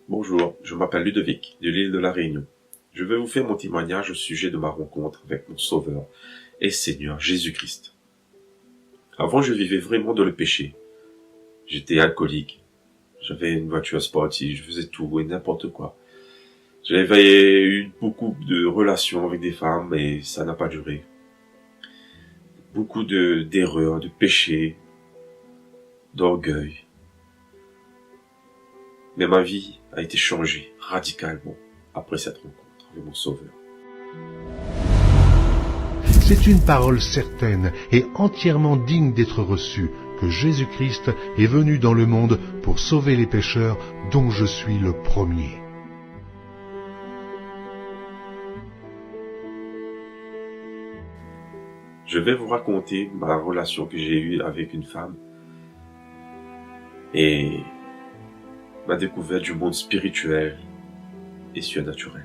Bonjour, je m'appelle Ludovic, de l'île de la Réunion. Je vais vous faire mon témoignage au sujet de ma rencontre avec mon Sauveur et Seigneur Jésus-Christ. Avant, je vivais vraiment dans le péché. J'étais alcoolique. J'avais une voiture sportive, je faisais tout et n'importe quoi. J'avais eu beaucoup de relations avec des femmes et ça n'a pas duré. Beaucoup d'erreurs, de péchés, d'orgueil. Mais ma vie a été changée radicalement après cette rencontre avec mon Sauveur. C'est une parole certaine et entièrement digne d'être reçue que Jésus-Christ est venu dans le monde pour sauver les pécheurs dont je suis le premier. Je vais vous raconter ma relation que j'ai eue avec une femme et ma découverte du monde spirituel et surnaturel.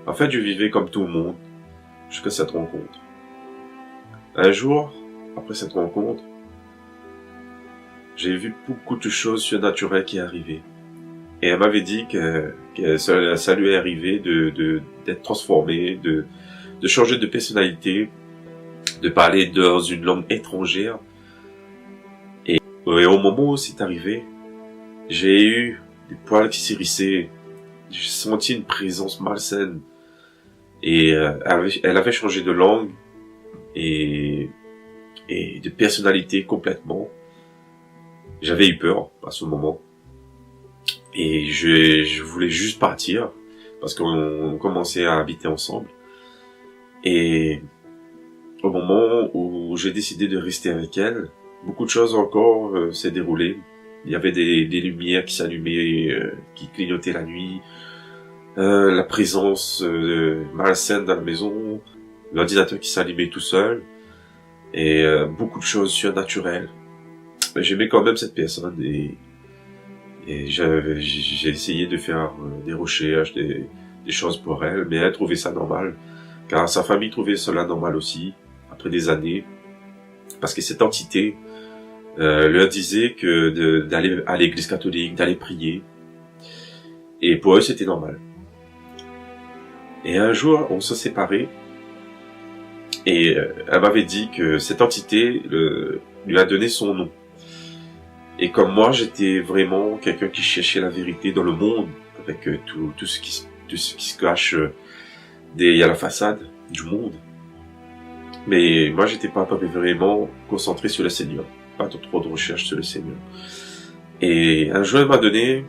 En fait, je vivais comme tout le monde jusqu'à cette rencontre. Un jour, après cette rencontre, j'ai vu beaucoup de choses surnaturelles qui arrivaient. Et elle m'avait dit que ça lui est arrivé d'être transformé, de changer de personnalité, de parler dans une langue étrangère. Et au moment où c'est arrivé, j'ai eu des poils qui s'hérissaient, j'ai senti une présence malsaine. Et elle avait changé de langue et de personnalité complètement. J'avais eu peur à ce moment. Et je voulais juste partir parce qu'on commençait à habiter ensemble. Et au moment où j'ai décidé de rester avec elle, beaucoup de choses encore s'est déroulé. Il y avait des lumières qui s'allumaient, qui clignotaient la nuit. La présence malsaine dans la maison, l'ordinateur qui s'allumait tout seul, et beaucoup de choses surnaturelles. J'aimais quand même cette personne et j'ai essayé de faire des recherches, des choses pour elle, mais elle trouvait ça normal, car sa famille trouvait cela normal aussi, après des années, parce que cette entité leur disait que d'aller à l'église catholique, d'aller prier, et pour eux c'était normal. Et un jour, on s'est séparés, et elle m'avait dit que cette entité lui a donné son nom. Et comme moi, j'étais vraiment quelqu'un qui cherchait la vérité dans le monde, avec tout ce qui se cache derrière la façade du monde. Mais moi, j'étais pas vraiment concentré sur le Seigneur, pas trop de recherche sur le Seigneur. Et un jour, elle m'a donné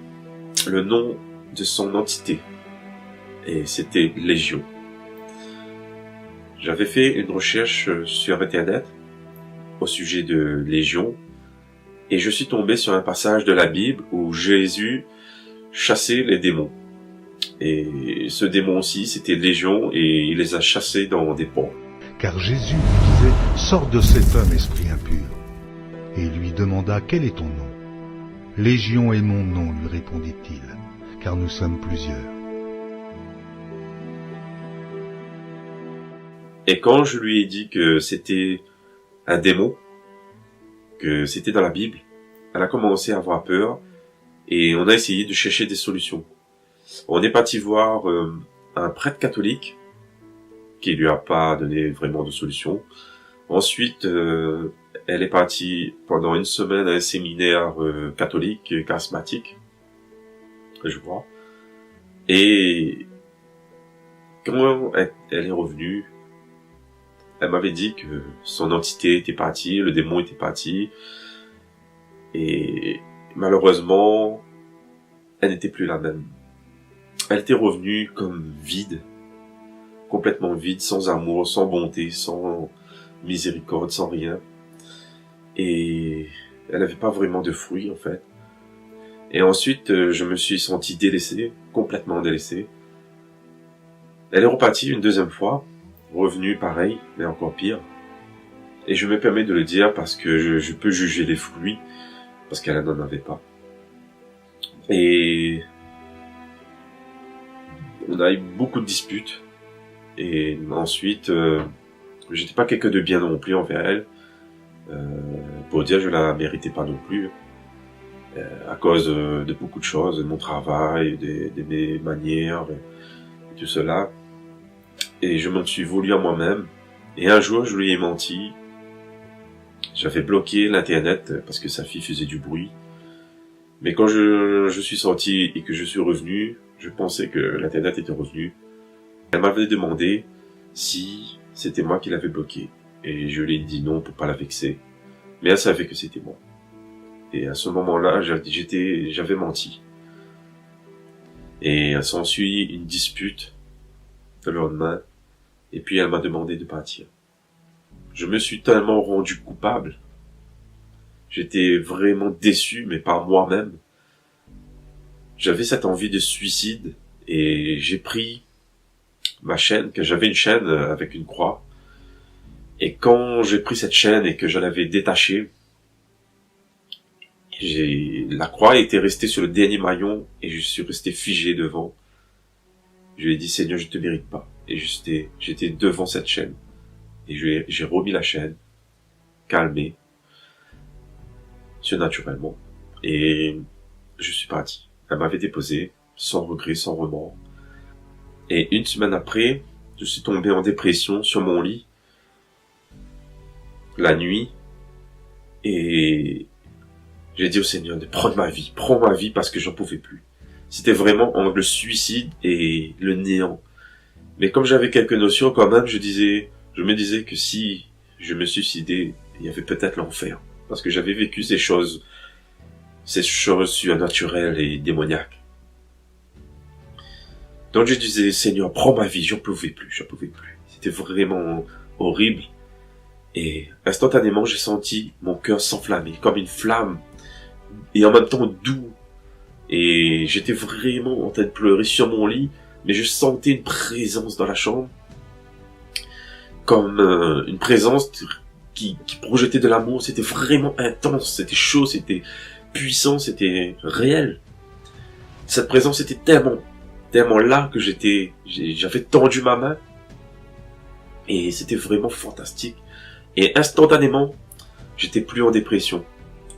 le nom de son entité. Et c'était Légion. J'avais fait une recherche sur Internet au sujet de Légion et je suis tombé sur un passage de la Bible où Jésus chassait les démons. Et ce démon aussi, c'était Légion et il les a chassés dans des ponts. Car Jésus lui disait « Sors de cet homme, esprit impur ». Et il lui demanda « Quel est ton nom ?»« Légion est mon nom, lui répondit-il, car nous sommes plusieurs. » Et quand je lui ai dit que c'était un démon, que c'était dans la Bible, elle a commencé à avoir peur et on a essayé de chercher des solutions. On est parti voir un prêtre catholique qui lui a pas donné vraiment de solution. Ensuite, elle est partie pendant une semaine à un séminaire catholique, charismatique, je crois. Et quand elle est revenue, elle m'avait dit que son entité était partie, le démon était parti, et malheureusement, elle n'était plus la même. Elle était revenue comme vide, complètement vide, sans amour, sans bonté, sans miséricorde, sans rien. Et elle n'avait pas vraiment de fruits, en fait. Et ensuite, je me suis senti délaissé, complètement délaissé. Elle est repartie une deuxième fois, revenue pareil, mais encore pire. Et je me permets de le dire parce que je peux juger les fruits, parce qu'elle n'en avait pas. Et on a eu beaucoup de disputes. Et ensuite, j'étais pas quelqu'un de bien non plus envers elle. Pour dire, je la méritais pas non plus. à cause de beaucoup de choses, de mon travail, de mes manières, et tout cela. Et je m'en suis voulu à moi-même. Et un jour, je lui ai menti. J'avais bloqué l'internet parce que sa fille faisait du bruit. Mais quand je suis sorti et que je suis revenu, je pensais que l'internet était revenu. Elle m'avait demandé si c'était moi qui l'avais bloqué. Et je lui ai dit non pour pas la vexer. Mais elle savait que c'était moi. Et à ce moment-là, j'avais menti. Et s'ensuit une dispute le lendemain. Et puis elle m'a demandé de partir. Je me suis tellement rendu coupable. J'étais vraiment déçu, mais par moi-même. J'avais cette envie de suicide. Et j'ai pris ma chaîne, que j'avais une chaîne avec une croix. Et quand j'ai pris cette chaîne et que je l'avais détachée, la croix était restée sur le dernier maillon et je suis resté figé devant. Je lui ai dit, Seigneur, je te mérite pas. Et j'étais devant cette chaîne. Et j'ai remis la chaîne, calmé, surnaturellement. Et je suis parti. Elle m'avait déposé, sans regret, sans remords. Et une semaine après, je suis tombé en dépression sur mon lit, la nuit, et j'ai dit au Seigneur de prends ma vie parce que j'en pouvais plus. C'était vraiment entre le suicide et le néant. Mais comme j'avais quelques notions quand même, je me disais que si je me suicidais, il y avait peut-être l'enfer. Parce que j'avais vécu ces choses surnaturelles et démoniaques. Donc je disais, Seigneur, prends ma vie, j'en pouvais plus. C'était vraiment horrible. Et instantanément, j'ai senti mon cœur s'enflammer, comme une flamme, et en même temps doux. Et j'étais vraiment en train de pleurer sur mon lit, mais je sentais une présence dans la chambre, comme une présence qui projetait de l'amour. C'était vraiment intense, c'était chaud, c'était puissant, c'était réel. Cette présence était tellement là que j'avais tendu ma main, et c'était vraiment fantastique. Et instantanément, j'étais plus en dépression.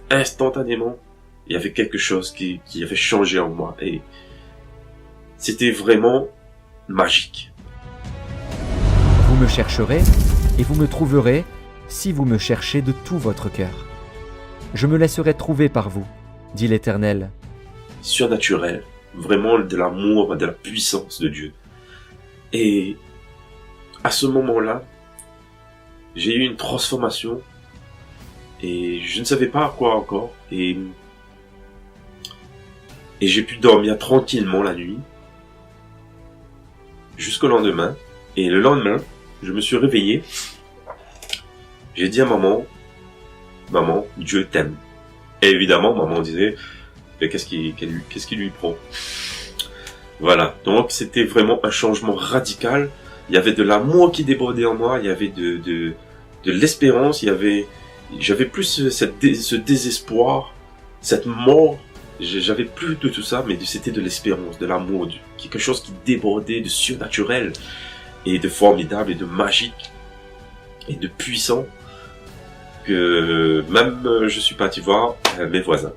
Instantanément, il y avait quelque chose qui avait changé en moi. Et c'était vraiment magique. Vous me chercherez et vous me trouverez si vous me cherchez de tout votre cœur. Je me laisserai trouver par vous, dit l'Éternel. Surnaturel, vraiment de l'amour, de la puissance de Dieu. Et à ce moment-là, j'ai eu une transformation et je ne savais pas quoi encore. Et j'ai pu dormir tranquillement la nuit jusqu'au lendemain. Et le lendemain, je me suis réveillé. J'ai dit à maman, Dieu t'aime. Et évidemment, maman disait, mais qu'est-ce qui lui prend? Voilà. Donc, c'était vraiment un changement radical. Il y avait de l'amour qui débordait en moi. Il y avait de l'espérance. J'avais plus ce désespoir, cette mort. J'avais plus de tout ça, mais c'était de l'espérance, de l'amour, quelque chose qui débordait, de surnaturel et de formidable et de magique et de puissant, que même je suis parti voir mes voisins.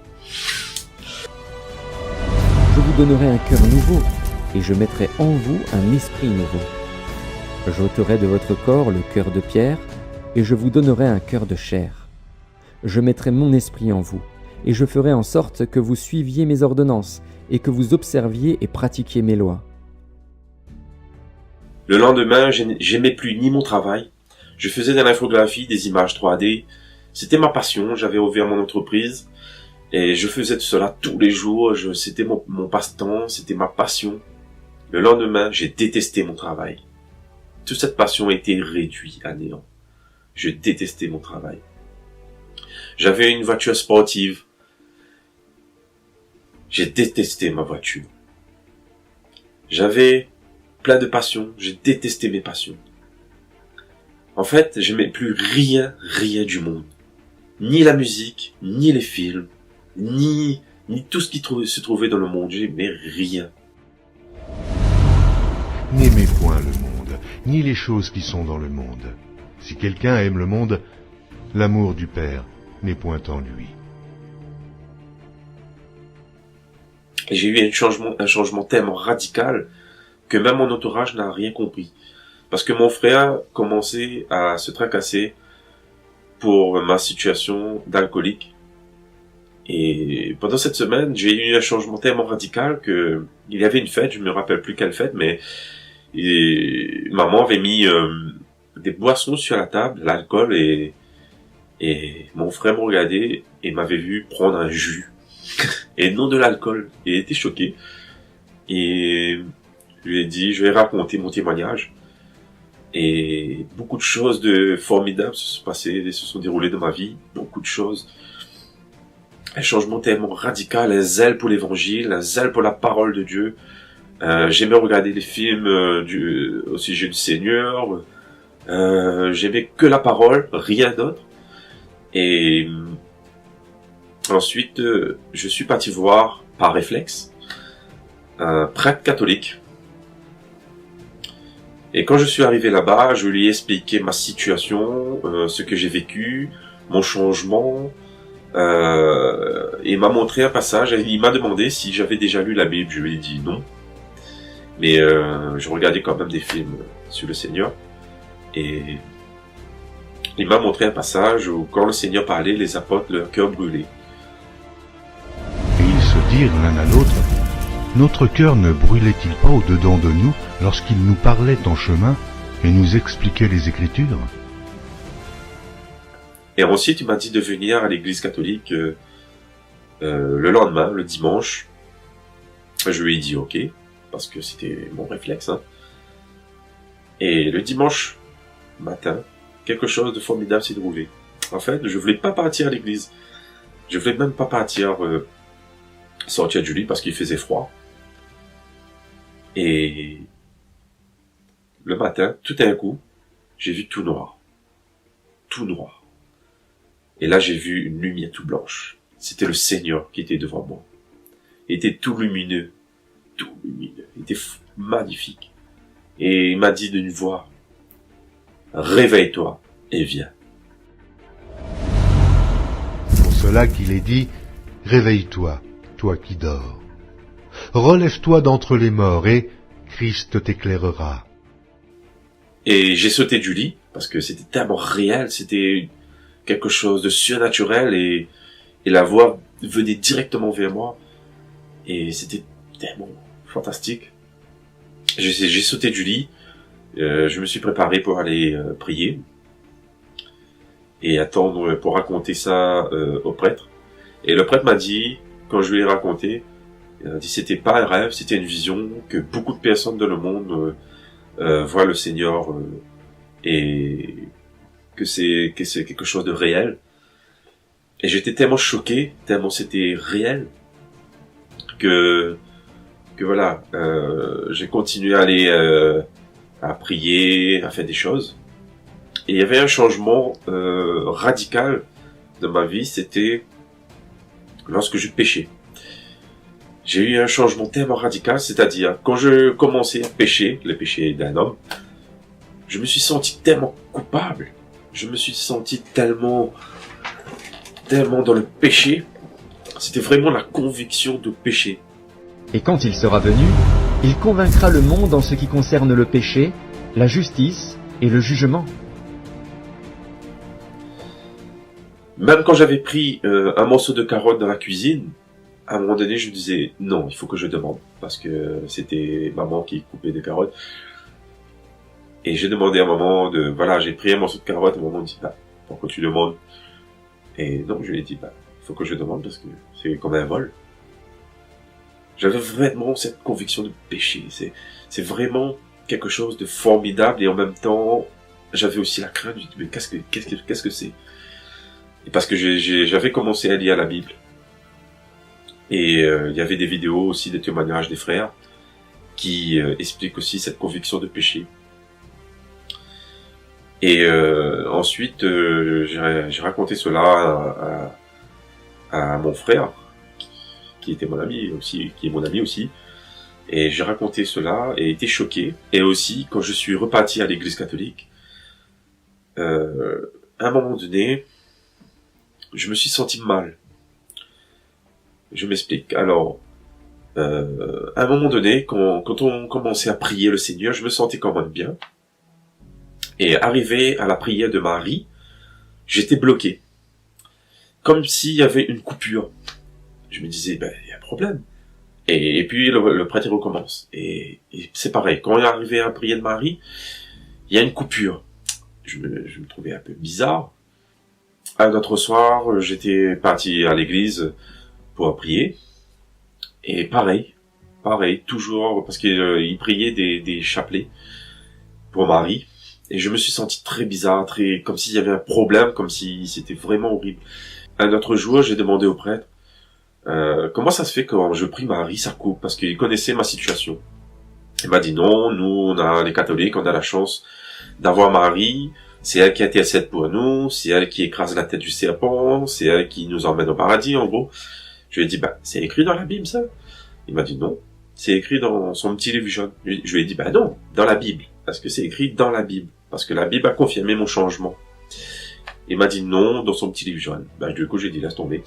Je vous donnerai un cœur nouveau et je mettrai en vous un esprit nouveau. J'ôterai de votre corps le cœur de pierre et je vous donnerai un cœur de chair. Je mettrai mon esprit en vous et je ferai en sorte que vous suiviez mes ordonnances et que vous observiez et pratiquiez mes lois. Le lendemain, j'aimais plus ni mon travail. Je faisais de l'infographie, des images 3D. C'était ma passion. J'avais ouvert mon entreprise et je faisais tout cela tous les jours. C'était mon passe-temps, c'était ma passion. Le lendemain, j'ai détesté mon travail. Toute cette passion a été réduite à néant. Je détestais mon travail. J'avais une voiture sportive. J'ai détesté ma voiture. J'avais plein de passions. J'ai détesté mes passions. En fait, j'aimais plus rien du monde. Ni la musique, ni les films, ni tout ce qui se trouvait dans le monde. J'aimais rien. N'aimez point le monde, ni les choses qui sont dans le monde. Si quelqu'un aime le monde, l'amour du Père n'est point en lui. Et j'ai eu un changement tellement radical que même mon entourage n'a rien compris. Parce que mon frère commençait à se tracasser pour ma situation d'alcoolique. Et pendant cette semaine, j'ai eu un changement tellement radical que il y avait une fête, je me rappelle plus quelle fête, mais maman avait mis des boissons sur la table, l'alcool, et mon frère me regardait et m'avait vu prendre un jus et non de l'alcool. Il était choqué et je lui ai dit, je vais raconter mon témoignage. Et beaucoup de choses de formidables se sont déroulées dans ma vie, beaucoup de choses. Un changement tellement radical, un zèle pour l'évangile, un zèle pour la parole de Dieu. J'aimais regarder les films au sujet du Seigneur. J'aimais que la parole, rien d'autre. Et ensuite, je suis parti voir, par réflexe, un prêtre catholique. Et quand je suis arrivé là-bas, je lui ai expliqué ma situation, ce que j'ai vécu, mon changement. Il m'a montré un passage, il m'a demandé si j'avais déjà lu la Bible. Je lui ai dit non. Mais je regardais quand même des films sur le Seigneur. Et il m'a montré un passage où quand le Seigneur parlait, les apôtres, leur cœur brûlait. Et ils se dirent l'un à l'autre, notre cœur ne brûlait-il pas au-dedans de nous lorsqu'il nous parlait en chemin et nous expliquait les Écritures? Et ensuite, il m'a dit de venir à l'église catholique le lendemain, le dimanche. Je lui ai dit ok, parce que c'était mon réflexe. Hein. Et le dimanche matin, quelque chose de formidable s'est déroulé. En fait, je voulais pas partir à l'église. Je voulais même pas partir sortir du lit parce qu'il faisait froid. Et le matin, tout d'un coup, j'ai vu tout noir. Tout noir. Et là, j'ai vu une lumière tout blanche. C'était le Seigneur qui était devant moi. Il était tout lumineux. Tout lumineux. Il était magnifique. Et il m'a dit d'une voix, réveille-toi et viens. C'est pour cela qu'il est dit, réveille-toi, toi qui dors. Relève-toi d'entre les morts et Christ t'éclairera. Et j'ai sauté du lit parce que c'était tellement réel, c'était quelque chose de surnaturel et la voix venait directement vers moi et c'était tellement fantastique. J'ai sauté du lit, je me suis préparé pour aller prier et attendre pour raconter ça au prêtre. Et le prêtre m'a dit, quand je lui ai raconté, il a dit c'était pas un rêve, c'était une vision, que beaucoup de personnes dans le monde voient le Seigneur et que c'est quelque chose de réel. Et j'étais tellement choqué, tellement c'était réel, que voilà, j'ai continué à aller à prier, à faire des choses. Et il y avait un changement radical dans ma vie, c'était lorsque je péchais. J'ai eu un changement tellement radical, c'est-à-dire quand je commençais à pécher, le péché d'un homme, je me suis senti tellement coupable. Je me suis senti tellement dans le péché. C'était vraiment la conviction de péché. Et quand il sera venu, il convaincra le monde en ce qui concerne le péché, la justice et le jugement. Même quand j'avais pris un morceau de carotte dans la cuisine, à un moment donné, je me disais non, il faut que je demande, parce que c'était maman qui coupait des carottes. Et j'ai demandé à maman voilà, j'ai pris un morceau de carotte, et maman me dit, pourquoi tu demandes? Et donc, je lui ai dit, il faut que je demande parce que c'est comme un vol. J'avais vraiment cette conviction de péché. C'est vraiment quelque chose de formidable et en même temps, j'avais aussi la crainte. Je me dis, mais qu'est-ce que c'est? Et parce que j'avais commencé à lire la Bible. Et il y avait des vidéos aussi, des témoignages des frères qui expliquent aussi cette conviction de péché. Et ensuite, j'ai raconté cela à mon frère, qui était mon ami aussi, qui est mon ami aussi. Et j'ai raconté cela et été choqué. Et aussi, quand je suis reparti à l'église catholique, à un moment donné, je me suis senti mal. Je m'explique. Alors, à un moment donné, quand on commençait à prier le Seigneur, je me sentais quand même bien. Et arrivé à la prière de Marie, j'étais bloqué. Comme s'il y avait une coupure. Je me disais, il y a un problème. Et puis le prêtre il recommence. Et c'est pareil, quand on est arrivé à la prière de Marie, il y a une coupure. Je me trouvais un peu bizarre. Un autre soir, j'étais parti à l'église pour prier. Et pareil, toujours, parce qu'il priait des chapelets pour Marie. Et je me suis senti très bizarre, comme s'il y avait un problème, comme si c'était vraiment horrible. Un autre jour, j'ai demandé au prêtre, comment ça se fait que quand je prie Marie, ça coupe, parce qu'il connaissait ma situation. Il m'a dit non, nous, on a les catholiques, on a la chance d'avoir Marie, c'est elle qui intercède pour nous, c'est elle qui écrase la tête du serpent, c'est elle qui nous emmène au paradis, en gros. Je lui ai dit, c'est écrit dans la Bible, ça? Il m'a dit non, c'est écrit dans son petit livre jaune. Je lui ai dit, non, dans la Bible, parce que c'est écrit dans la Bible, parce que la Bible a confirmé mon changement. Il m'a dit non, dans son petit livre jaune. Du coup, j'ai dit, laisse tomber.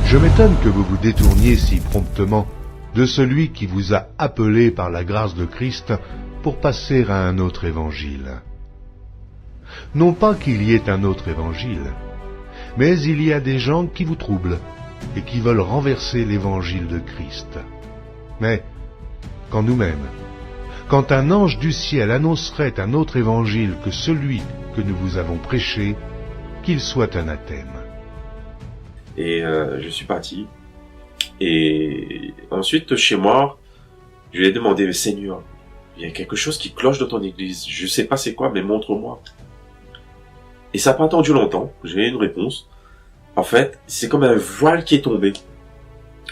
Je m'étonne que vous vous détourniez si promptement de celui qui vous a appelé par la grâce de Christ pour passer à un autre évangile. Non pas qu'il y ait un autre évangile, mais il y a des gens qui vous troublent et qui veulent renverser l'évangile de Christ. Mais, quand nous-mêmes, quand un ange du ciel annoncerait un autre évangile que celui que nous vous avons prêché, qu'il soit anathème. Et je suis parti. Et ensuite, chez moi, je lui ai demandé, Seigneur, il y a quelque chose qui cloche dans ton église. Je sais pas c'est quoi, mais montre-moi. Et ça n'a pas attendu longtemps. J'ai eu une réponse. En fait, c'est comme un voile qui est tombé.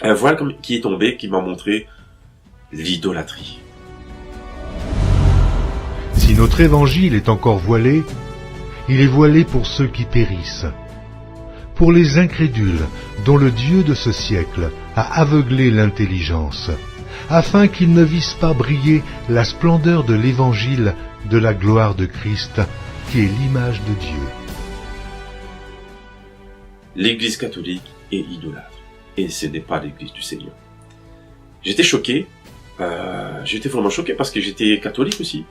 Un voile qui est tombé qui m'a montré l'idolâtrie. Si notre évangile est encore voilé, il est voilé pour ceux qui périssent. Pour les incrédules dont le Dieu de ce siècle a aveuglé l'intelligence, afin qu'ils ne vissent pas briller la splendeur de l'évangile de la gloire de Christ, qui est l'image de Dieu. L'église catholique est idolâtre. Et ce n'est pas l'église du Seigneur. J'étais choqué. J'étais vraiment choqué parce que j'étais catholique aussi.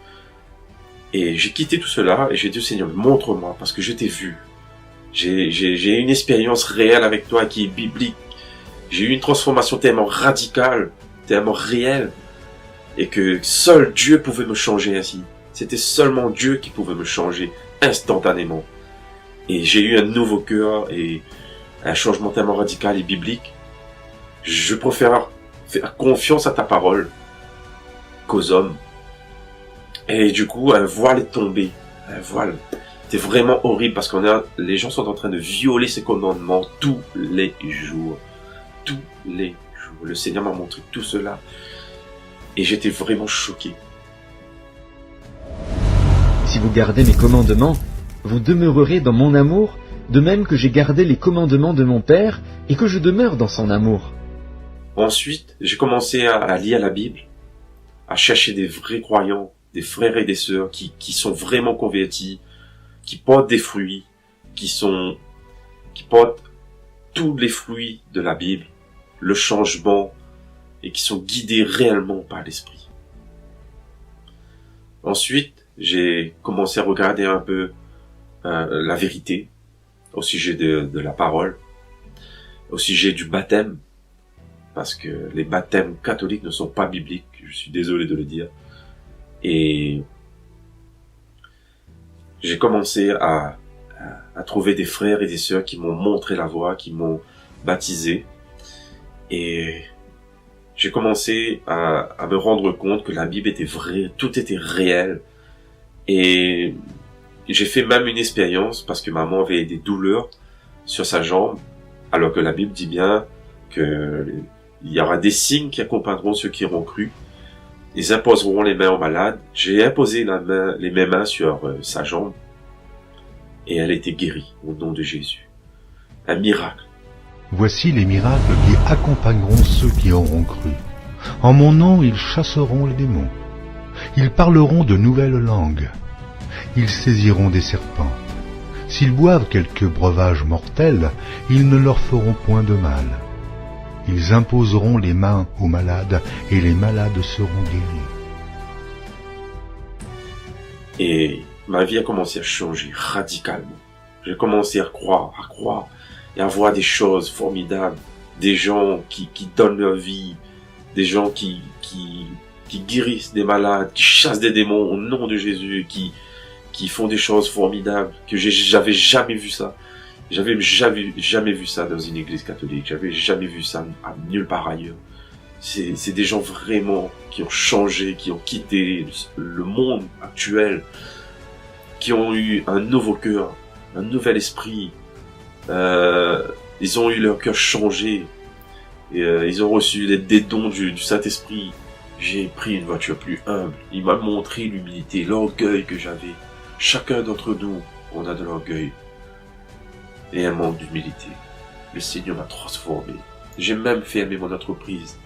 Et j'ai quitté tout cela et j'ai dit au Seigneur, montre-moi, parce que je t'ai vu. J'ai une expérience réelle avec toi qui est biblique. J'ai eu une transformation tellement radicale, tellement réelle, et que seul Dieu pouvait me changer ainsi. C'était seulement Dieu qui pouvait me changer instantanément. Et j'ai eu un nouveau cœur et un changement tellement radical et biblique. Je préfère faire confiance à ta parole qu'aux hommes. Et du coup, un voile est tombé. Un voile. C'est vraiment horrible parce les gens sont en train de violer ces commandements tous les jours. Tous les jours. Le Seigneur m'a montré tout cela. Et j'étais vraiment choqué. Si vous gardez mes commandements, vous demeurerez dans mon amour, de même que j'ai gardé les commandements de mon Père et que je demeure dans son amour. Ensuite, j'ai commencé à lire la Bible, à chercher des vrais croyants, des frères et des sœurs qui sont vraiment convertis, qui portent des fruits, qui portent tous les fruits de la Bible, le changement, et qui sont guidés réellement par l'Esprit. Ensuite, j'ai commencé à regarder un peu la vérité au sujet de la parole, au sujet du baptême, parce que les baptêmes catholiques ne sont pas bibliques, je suis désolé de le dire. Et j'ai commencé à trouver des frères et des sœurs qui m'ont montré la voie, qui m'ont baptisé. Et j'ai commencé à me rendre compte que la Bible était vraie, tout était réel. Et j'ai fait même une expérience parce que maman avait des douleurs sur sa jambe, alors que la Bible dit bien que il y aura des signes qui accompagneront ceux qui auront cru. Ils imposeront les mains aux malades. J'ai imposé mes mains sur sa jambe et elle était guérie au nom de Jésus. Un miracle. Voici les miracles qui accompagneront ceux qui auront cru. En mon nom, ils chasseront les démons. Ils parleront de nouvelles langues. Ils saisiront des serpents. S'ils boivent quelques breuvages mortels, ils ne leur feront point de mal. Ils imposeront les mains aux malades et les malades seront guéris. Et ma vie a commencé à changer radicalement. J'ai commencé à croire, et à voir des choses formidables. Des gens qui donnent leur vie, des gens qui guérissent des malades, qui chassent des démons au nom de Jésus, qui font des choses formidables, que j'avais jamais vu ça. J'avais jamais vu ça dans une église catholique. J'avais jamais vu ça à nulle part ailleurs. C'est des gens vraiment qui ont changé, qui ont quitté le monde actuel, qui ont eu un nouveau cœur, un nouvel esprit. Ils ont eu leur cœur changé. Et, ils ont reçu des dons du Saint-Esprit. J'ai pris une voiture plus humble. Il m'a montré l'humilité, l'orgueil que j'avais. Chacun d'entre nous, on a de l'orgueil et un manque d'humilité. Le Seigneur m'a transformé. J'ai même fermé mon entreprise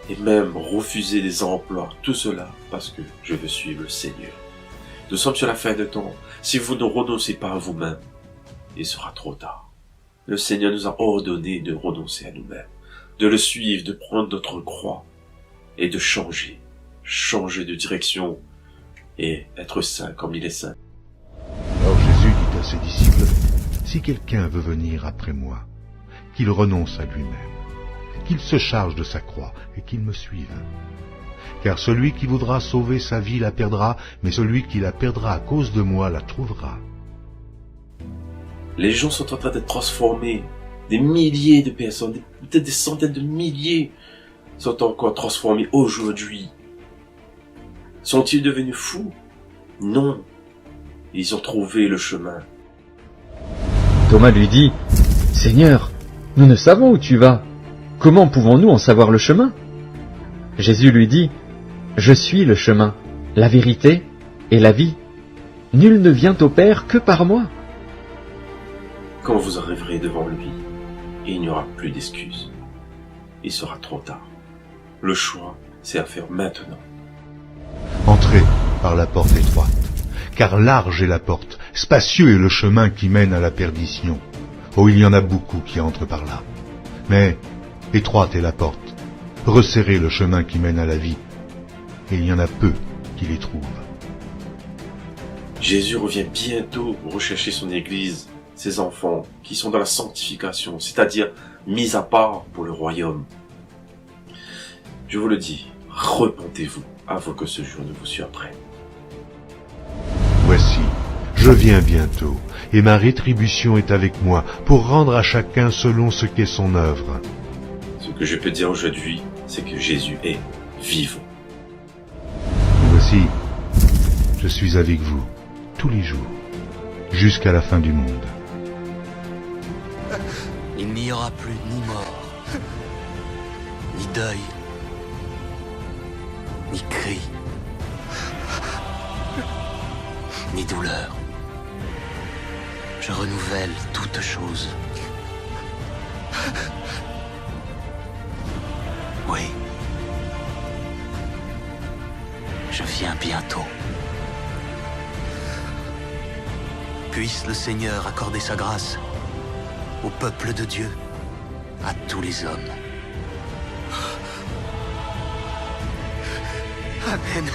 et même refusé des emplois. Tout cela parce que je veux suivre le Seigneur. Nous sommes sur la fin de temps. Si vous ne renoncez pas à vous-même, il sera trop tard. Le Seigneur nous a ordonné de renoncer à nous-mêmes, de le suivre, de prendre notre croix et de changer de direction et être saint comme il est saint. Alors Jésus dit à ses disciples, « Si quelqu'un veut venir après moi, qu'il renonce à lui-même, qu'il se charge de sa croix et qu'il me suive. Car celui qui voudra sauver sa vie la perdra, mais celui qui la perdra à cause de moi la trouvera. » Les gens sont en train d'être transformés. Des milliers de personnes, peut-être des centaines de milliers sont encore transformés aujourd'hui. Sont-ils devenus fous? Non. Ils ont trouvé le chemin. Thomas lui dit, « Seigneur, nous ne savons où tu vas. Comment pouvons-nous en savoir le chemin ?» Jésus lui dit, « Je suis le chemin, la vérité et la vie. Nul ne vient au Père que par moi. » Quand vous arriverez devant lui, il n'y aura plus d'excuses. Il sera trop tard. Le choix, c'est à faire maintenant. Entrez par la porte étroite, car large est la porte, spacieux est le chemin qui mène à la perdition. Oh, il y en a beaucoup qui entrent par là. Mais étroite est la porte, resserrez le chemin qui mène à la vie, et il y en a peu qui les trouvent. Jésus revient bientôt rechercher son Église, ses enfants, qui sont dans la sanctification, c'est-à-dire mis à part pour le royaume. Je vous le dis, repentez-vous avant que ce jour ne vous surprenne. Voici, je viens bientôt, et ma rétribution est avec moi, pour rendre à chacun selon ce qu'est son œuvre. Ce que je peux dire aujourd'hui, c'est que Jésus est vivant. Voici, je suis avec vous tous les jours, jusqu'à la fin du monde. Il n'y aura plus ni mort, ni deuil, ni cri, ni douleur. Je renouvelle toutes choses. Oui, je viens bientôt. Puisse le Seigneur accorder sa grâce au peuple de Dieu, à tous les hommes. Amen.